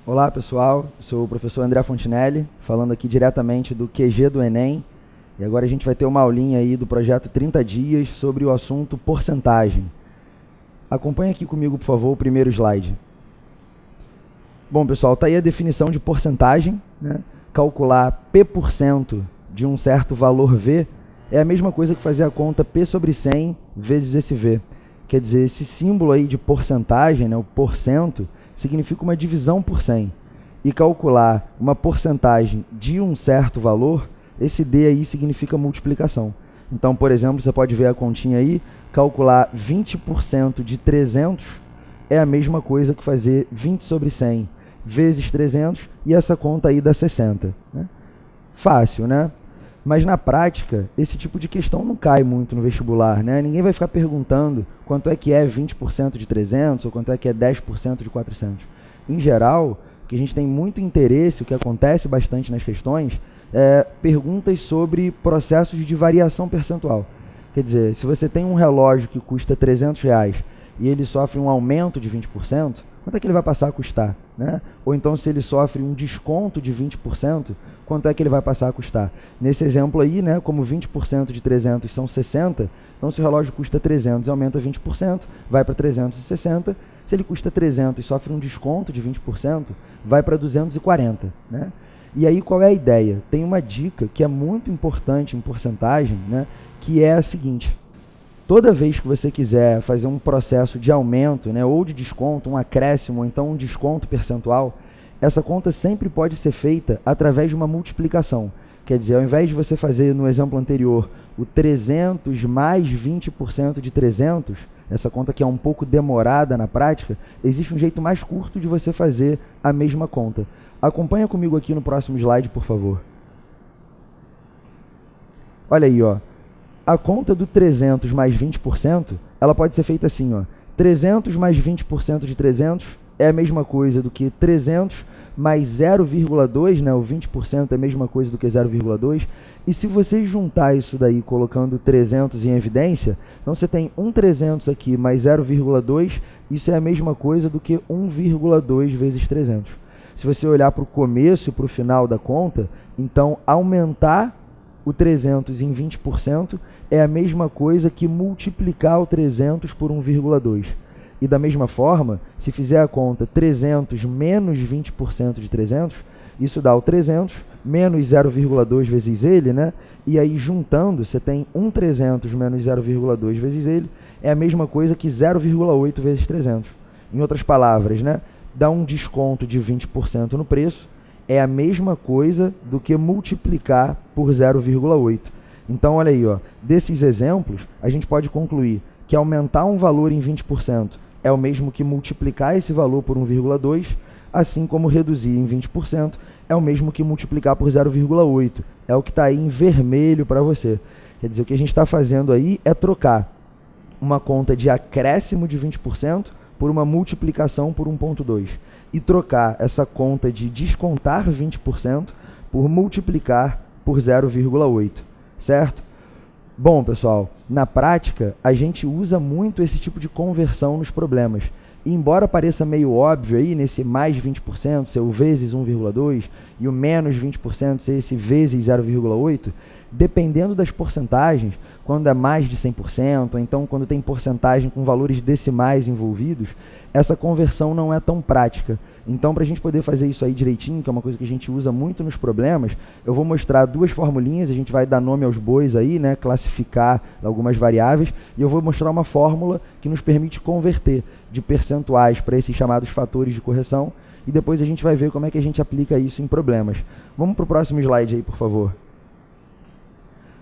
Olá pessoal, sou o professor André Fontinelli, falando aqui diretamente do QG do Enem. E agora a gente vai ter uma aulinha aí do projeto 30 dias sobre o assunto porcentagem. Acompanhe aqui comigo, por favor, o primeiro slide. Bom pessoal, está aí a definição de porcentagem, né? Calcular P% de um certo valor V é a mesma coisa que fazer a conta P sobre 100 vezes esse V. Quer dizer, esse símbolo aí de porcentagem, né, o porcento, significa uma divisão por 100. E calcular uma porcentagem de um certo valor, esse D aí significa multiplicação. Então, por exemplo, você pode ver a continha aí, calcular 20% de 300 é a mesma coisa que fazer 20 sobre 100 vezes 300, e essa conta aí dá 60. Né? Fácil, né? Mas na prática, esse tipo de questão não cai muito no vestibular, né? Ninguém vai ficar perguntando quanto é que é 20% de 300 ou quanto é que é 10% de 400. Em geral, o que a gente tem muito interesse, o que acontece bastante nas questões, é perguntas sobre processos de variação percentual. Quer dizer, se você tem um relógio que custa R$300 e ele sofre um aumento de 20%, quanto é que ele vai passar a custar? Né? Ou então, se ele sofre um desconto de 20%, quanto é que ele vai passar a custar? Nesse exemplo aí, né, como 20% de 300 são 60, então se o relógio custa 300 e aumenta 20%, vai para 360. Se ele custa 300 e sofre um desconto de 20%, vai para 240. Né? E aí qual é a ideia? Tem uma dica que é muito importante em porcentagem, né, que é a seguinte: toda vez que você quiser fazer um processo de aumento, né, ou de desconto, um acréscimo, ou então um desconto percentual, essa conta sempre pode ser feita através de uma multiplicação. Quer dizer, ao invés de você fazer, no exemplo anterior, o 300 mais 20% de 300, essa conta que é um pouco demorada na prática, existe um jeito mais curto de você fazer a mesma conta. Acompanha comigo aqui no próximo slide, por favor. Olha aí, ó. A conta do 300 mais 20%, ela pode ser feita assim, ó. 300 mais 20% de 300 é a mesma coisa do que 300 mais 0,2, né? O 20% é a mesma coisa do que 0,2. E se você juntar isso daí colocando 300 em evidência, então você tem um 300 aqui mais 0,2, isso é a mesma coisa do que 1,2 vezes 300. Se você olhar para o começo e para o final da conta, então aumentar o 300 em 20% é a mesma coisa que multiplicar o 300 por 1,2. E da mesma forma, se fizer a conta 300 menos 20% de 300, isso dá o 300 menos 0,2 vezes ele, né? E aí juntando, você tem um 300 menos 0,2 vezes ele, é a mesma coisa que 0,8 vezes 300. Em outras palavras, né? Dá um desconto de 20% no preço, é a mesma coisa do que multiplicar por 0,8. Então, olha aí, ó, desses exemplos, a gente pode concluir que aumentar um valor em 20% é o mesmo que multiplicar esse valor por 1,2, assim como reduzir em 20% é o mesmo que multiplicar por 0,8. É o que está aí em vermelho para você. Quer dizer, o que a gente está fazendo aí é trocar uma conta de acréscimo de 20% por uma multiplicação por 1,2. E trocar essa conta de descontar 20% por multiplicar por 0,8, certo? Bom, pessoal, na prática, a gente usa muito esse tipo de conversão nos problemas. E embora pareça meio óbvio aí, nesse mais 20% ser o vezes 1,2 e o menos 20% ser esse vezes 0,8, dependendo das porcentagens, quando é mais de 100%, ou então quando tem porcentagem com valores decimais envolvidos, essa conversão não é tão prática. Então, para a gente poder fazer isso aí direitinho, que é uma coisa que a gente usa muito nos problemas, eu vou mostrar duas formulinhas, a gente vai dar nome aos bois aí, né, classificar algumas variáveis, e eu vou mostrar uma fórmula que nos permite converter de percentuais para esses chamados fatores de correção, e depois a gente vai ver como é que a gente aplica isso em problemas. Vamos para o próximo slide aí, por favor.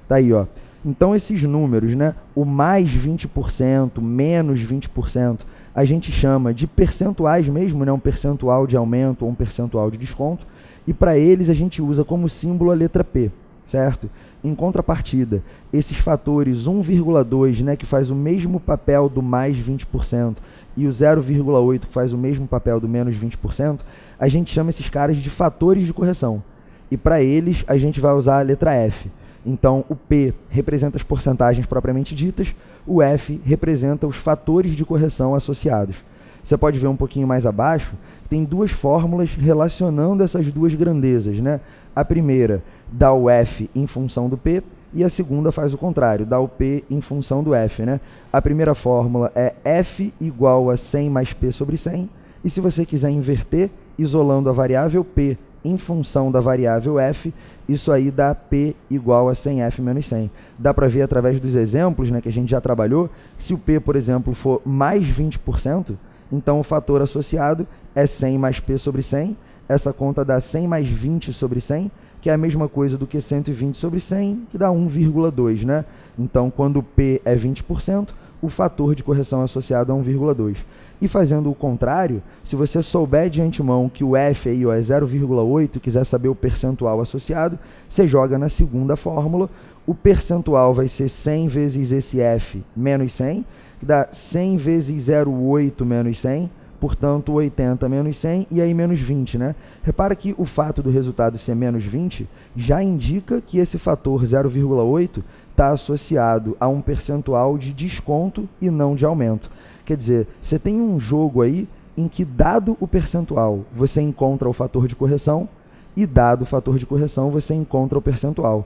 Tá aí, ó. Então, esses números, né, o mais 20%, menos 20%, a gente chama de percentuais mesmo, né, um percentual de aumento ou um percentual de desconto, e para eles a gente usa como símbolo a letra P, certo? Em contrapartida, esses fatores 1,2, né, que faz o mesmo papel do mais 20%, e o 0,8, que faz o mesmo papel do menos 20%, a gente chama esses caras de fatores de correção. E para eles, a gente vai usar a letra F. Então, o P representa as porcentagens propriamente ditas, o F representa os fatores de correção associados. Você pode ver um pouquinho mais abaixo, tem duas fórmulas relacionando essas duas grandezas, né? A primeira dá o F em função do P, e a segunda faz o contrário, dá o P em função do F, né? A primeira fórmula é F igual a 100 mais P sobre 100, e se você quiser inverter, isolando a variável P em função da variável F, isso aí dá P igual a 100F menos 100. Dá para ver através dos exemplos, né, que a gente já trabalhou, se o P, por exemplo, for mais 20%, então o fator associado é 100 mais P sobre 100, essa conta dá 100 mais 20 sobre 100, que é a mesma coisa do que 120 sobre 100, que dá 1,2, né? Então, quando o P é 20%, o fator de correção associado é 1,2. E fazendo o contrário, se você souber de antemão que o F aí, ó, é 0,8, quiser saber o percentual associado, você joga na segunda fórmula, o percentual vai ser 100 vezes esse F menos 100, que dá 100 vezes 0,8 menos 100, portanto 80 menos 100 e aí menos 20, né? Repara que o fato do resultado ser menos 20 já indica que esse fator 0,8 está associado a um percentual de desconto e não de aumento. Quer dizer, você tem um jogo aí em que, dado o percentual, você encontra o fator de correção e, dado o fator de correção, você encontra o percentual.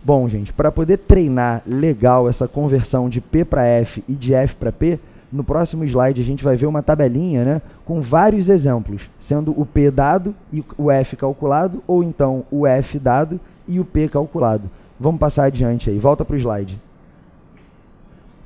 Bom, gente, para poder treinar legal essa conversão de P para F e de F para P, no próximo slide a gente vai ver uma tabelinha, né, com vários exemplos, sendo o P dado e o F calculado, ou então o F dado e o P calculado. Vamos passar adiante aí, volta para o slide.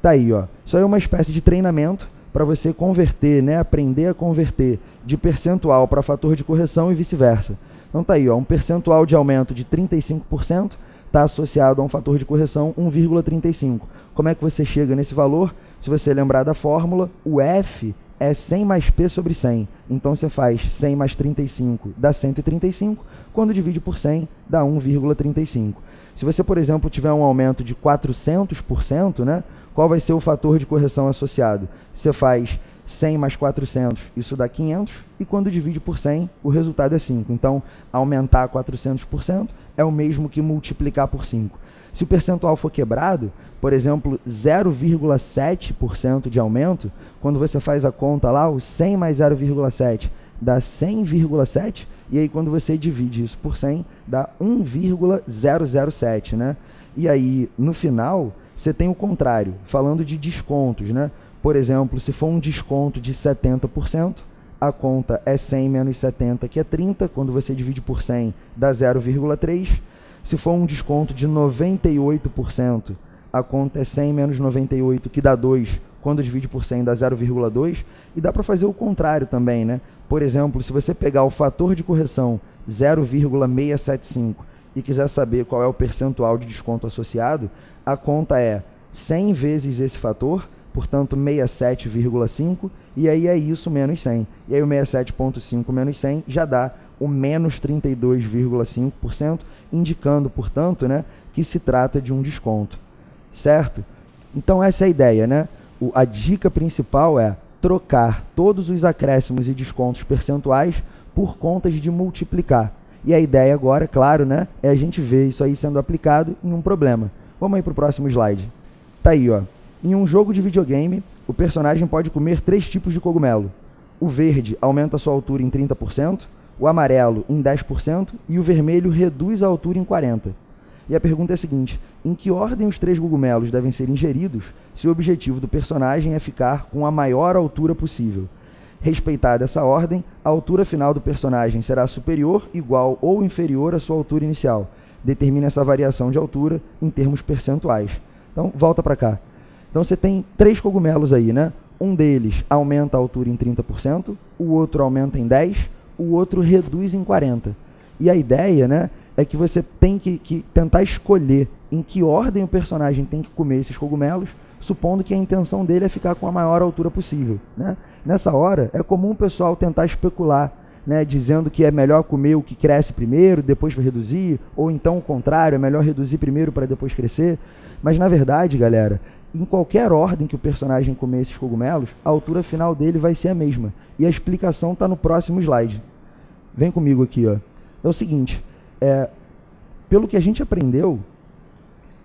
Tá aí, ó. Isso aí é uma espécie de treinamento para você converter, né, aprender a converter de percentual para fator de correção e vice-versa. Então tá aí, ó, um percentual de aumento de 35% está associado a um fator de correção 1,35. Como é que você chega nesse valor? Se você lembrar da fórmula, o F é 100 mais P sobre 100. Então você faz 100 mais 35 dá 135, quando divide por 100 dá 1,35. Se você, por exemplo, tiver um aumento de 400%, né, qual vai ser o fator de correção associado? Você faz 100 mais 400, isso dá 500, e quando divide por 100, o resultado é 5. Então, aumentar 400% é o mesmo que multiplicar por 5. Se o percentual for quebrado, por exemplo, 0,7% de aumento, quando você faz a conta lá, o 100 mais 0,7 dá 100,7, e aí quando você divide isso por 100, dá 1,007, né? E aí, no final, você tem o contrário, falando de descontos, né? Por exemplo, se for um desconto de 70%, a conta é 100 menos 70, que é 30. Quando você divide por 100, dá 0,3. Se for um desconto de 98%, a conta é 100 menos 98, que dá 2. Quando divide por 100, dá 0,2. E dá para fazer o contrário também, né? Por exemplo, se você pegar o fator de correção 0,675 e quiser saber qual é o percentual de desconto associado, a conta é 100 vezes esse fator, portanto 67,5, e aí é isso menos 100. E aí o 67,5 menos 100 já dá o menos 32,5%, indicando, portanto, né, que se trata de um desconto, certo? Então essa é a ideia, né? A dica principal é trocar todos os acréscimos e descontos percentuais por contas de multiplicar. E a ideia agora, claro, né, é a gente ver isso aí sendo aplicado em um problema. Vamos aí para o próximo slide. Tá aí, ó. Em um jogo de videogame, o personagem pode comer 3 tipos de cogumelo. O verde aumenta a sua altura em 30%, o amarelo em 10% e o vermelho reduz a altura em 40%. E a pergunta é a seguinte: em que ordem os 3 cogumelos devem ser ingeridos se o objetivo do personagem é ficar com a maior altura possível? Respeitada essa ordem, a altura final do personagem será superior, igual ou inferior à sua altura inicial. Determine essa variação de altura em termos percentuais. Então, volta para cá. Então, você tem 3 cogumelos aí, né? Um deles aumenta a altura em 30%, o outro aumenta em 10%, o outro reduz em 40%. E a ideia, né, é que você tem que tentar escolher em que ordem o personagem tem que comer esses cogumelos, supondo que a intenção dele é ficar com a maior altura possível, né? Nessa hora, é comum o pessoal tentar especular, né, dizendo que é melhor comer o que cresce primeiro, depois para reduzir, ou então o contrário, é melhor reduzir primeiro para depois crescer. Mas, na verdade, galera, em qualquer ordem que o personagem comer esses cogumelos, a altura final dele vai ser a mesma. E a explicação está no próximo slide. Vem comigo aqui, ó. É o seguinte, pelo que a gente aprendeu,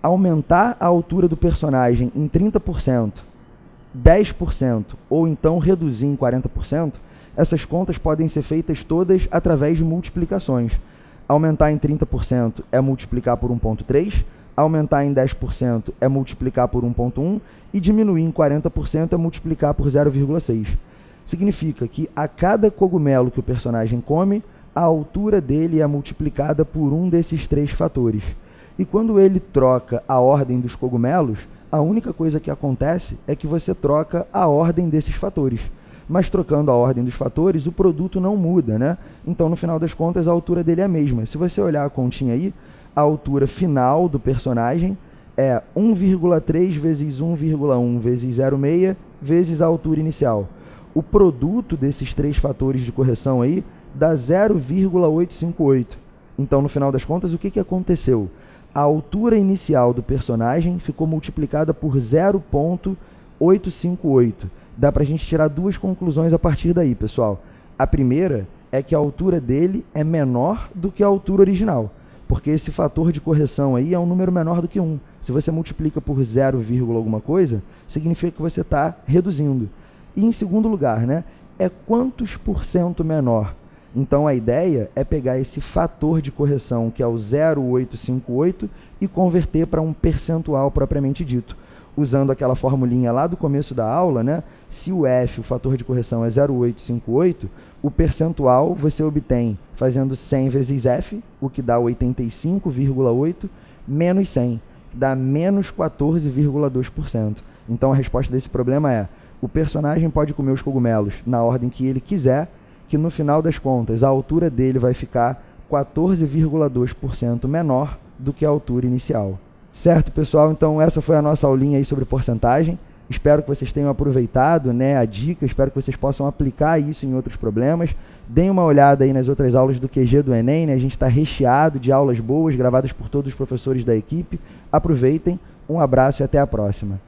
aumentar a altura do personagem em 30%, 10% ou então reduzir em 40%, essas contas podem ser feitas todas através de multiplicações. Aumentar em 30% é multiplicar por 1,3, aumentar em 10% é multiplicar por 1,1 e diminuir em 40% é multiplicar por 0,6. Significa que a cada cogumelo que o personagem come, a altura dele é multiplicada por um desses 3 fatores. E quando ele troca a ordem dos cogumelos, a única coisa que acontece é que você troca a ordem desses fatores. Mas trocando a ordem dos fatores, o produto não muda, né? Então, no final das contas, a altura dele é a mesma. Se você olhar a continha aí, a altura final do personagem é 1,3 vezes 1,1 vezes 0,6 vezes a altura inicial. O produto desses 3 fatores de correção aí dá 0,858. Então, no final das contas, o que aconteceu? A altura inicial do personagem ficou multiplicada por 0,858. Dá para a gente tirar 2 conclusões a partir daí, pessoal. A primeira é que a altura dele é menor do que a altura original, porque esse fator de correção aí é um número menor do que 1. Se você multiplica por 0, alguma coisa, significa que você está reduzindo. E em segundo lugar, né, é quantos por cento menor? Então a ideia é pegar esse fator de correção, que é o 0,858, e converter para um percentual propriamente dito. Usando aquela formulinha lá do começo da aula, né? Se o F, o fator de correção, é 0,858, o percentual você obtém fazendo 100 vezes F, o que dá 85,8, menos 100, que dá menos 14,2%. Então a resposta desse problema é: o personagem pode comer os cogumelos na ordem que ele quiser, que no final das contas a altura dele vai ficar 14,2% menor do que a altura inicial. Certo, pessoal? Então essa foi a nossa aulinha aí sobre porcentagem. Espero que vocês tenham aproveitado, né, a dica, espero que vocês possam aplicar isso em outros problemas. Deem uma olhada aí nas outras aulas do QG do Enem, né? A gente está recheado de aulas boas, gravadas por todos os professores da equipe. Aproveitem, um abraço e até a próxima.